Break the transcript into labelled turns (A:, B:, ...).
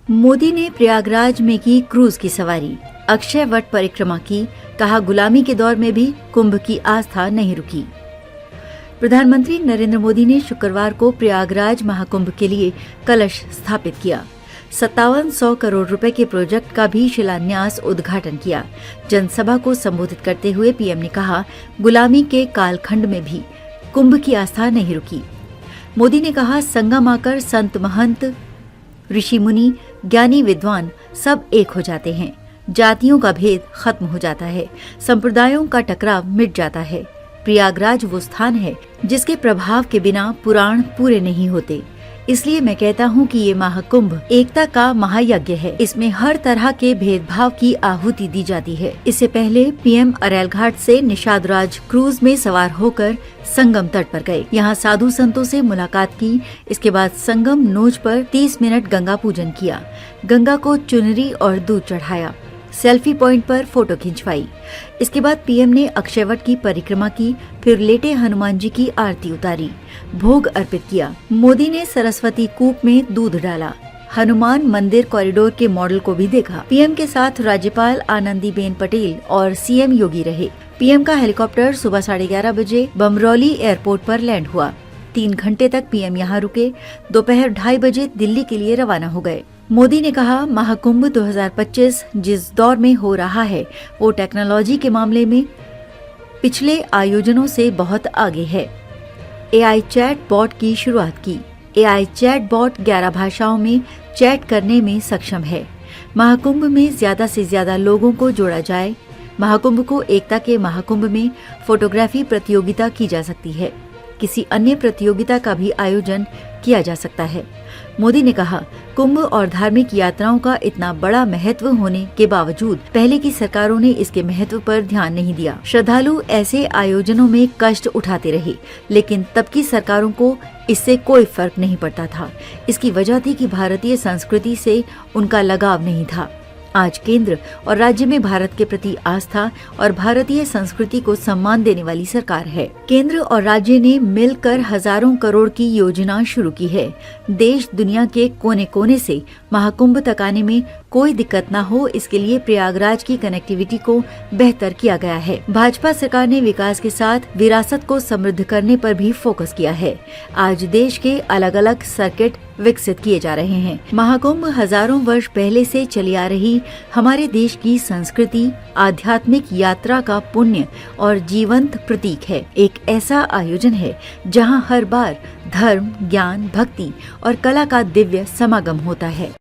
A: मोदी ने प्रयागराज में की क्रूज की सवारी, अक्षय वट परिक्रमा की, कहा गुलामी के दौर में भी कुंभ की आस्था नहीं रुकी। प्रधानमंत्री नरेंद्र मोदी ने शुक्रवार को प्रयागराज महाकुंभ के लिए कलश स्थापित किया। 5700 करोड़ रुपए के प्रोजेक्ट का भी शिलान्यास उद्घाटन किया। जनसभा को संबोधित करते हुए पीएम ने कहा, गुलामी के कालखंड में भी कुंभ की आस्था नहीं रुकी। मोदी ने कहा, संगम आकर संत महंत, ऋषि मुनि, ज्ञानी विद्वान सब एक हो जाते हैं। जातियों का भेद खत्म हो जाता है, संप्रदायों का टकराव मिट जाता है। प्रयागराज वो स्थान है जिसके प्रभाव के बिना पुराण पूरे नहीं होते। इसलिए मैं कहता हूँ कि ये महाकुंभ एकता का महायज्ञ है। इसमें हर तरह के भेदभाव की आहुति दी जाती है। इससे पहले पीएम अरैल घाट से निषादराज क्रूज में सवार होकर संगम तट पर गए। यहाँ साधु संतों से मुलाकात की। इसके बाद संगम नोज पर 30 मिनट गंगा पूजन किया। गंगा को चुनरी और दूध चढ़ाया। सेल्फी पॉइंट पर फोटो खिंचवाई। इसके बाद पीएम ने अक्षयवट की परिक्रमा की, फिर लेटे हनुमान जी की आरती उतारी, भोग अर्पित किया। मोदी ने सरस्वती कूप में दूध डाला। हनुमान मंदिर कॉरिडोर के मॉडल को भी देखा। पीएम के साथ राज्यपाल आनंदीबेन पटेल और सीएम योगी रहे। पीएम का हेलीकॉप्टर सुबह 11:30 बजे बमरौली एयरपोर्ट पर लैंड हुआ। 3 घंटे तक पीएम यहाँ रुके। दोपहर 2:30 बजे दिल्ली के लिए रवाना हो गए। मोदी ने कहा, महाकुंभ 2025 जिस दौर में हो रहा है वो टेक्नोलॉजी के मामले में पिछले आयोजनों से बहुत आगे है। एआई चैट बॉट की शुरुआत की। एआई चैट बॉट 11 भाषाओं में चैट करने में सक्षम है। महाकुंभ में ज्यादा से ज्यादा लोगों को जोड़ा जाए। महाकुंभ को एकता के महाकुंभ में फोटोग्राफी प्रतियोगिता की जा सकती है। किसी अन्य प्रतियोगिता का भी आयोजन किया जा सकता है। मोदी ने कहा, कुंभ और धार्मिक यात्राओं का इतना बड़ा महत्व होने के बावजूद पहले की सरकारों ने इसके महत्व पर ध्यान नहीं दिया। श्रद्धालु ऐसे आयोजनों में कष्ट उठाते रहे, लेकिन तब की सरकारों को इससे कोई फर्क नहीं पड़ता था। इसकी वजह थी कि भारतीय संस्कृति से उनका लगाव नहीं था। आज केंद्र और राज्य में भारत के प्रति आस्था और भारतीय संस्कृति को सम्मान देने वाली सरकार है। केंद्र और राज्य ने मिलकर हजारों करोड़ की योजना शुरू की है। देश दुनिया के कोने कोने से महाकुंभ तक आने में कोई दिक्कत न हो, इसके लिए प्रयागराज की कनेक्टिविटी को बेहतर किया गया है। भाजपा सरकार ने विकास के साथ विरासत को समृद्ध करने पर भी फोकस किया है। आज देश के अलग अलग सर्किट विकसित किए जा रहे हैं। महाकुंभ हजारों वर्ष पहले से चली आ रही हमारे देश की संस्कृति, आध्यात्मिक यात्रा का पुण्य और जीवंत प्रतीक है। एक ऐसा आयोजन है जहां हर बार धर्म, ज्ञान, भक्ति और कला का दिव्य समागम होता है।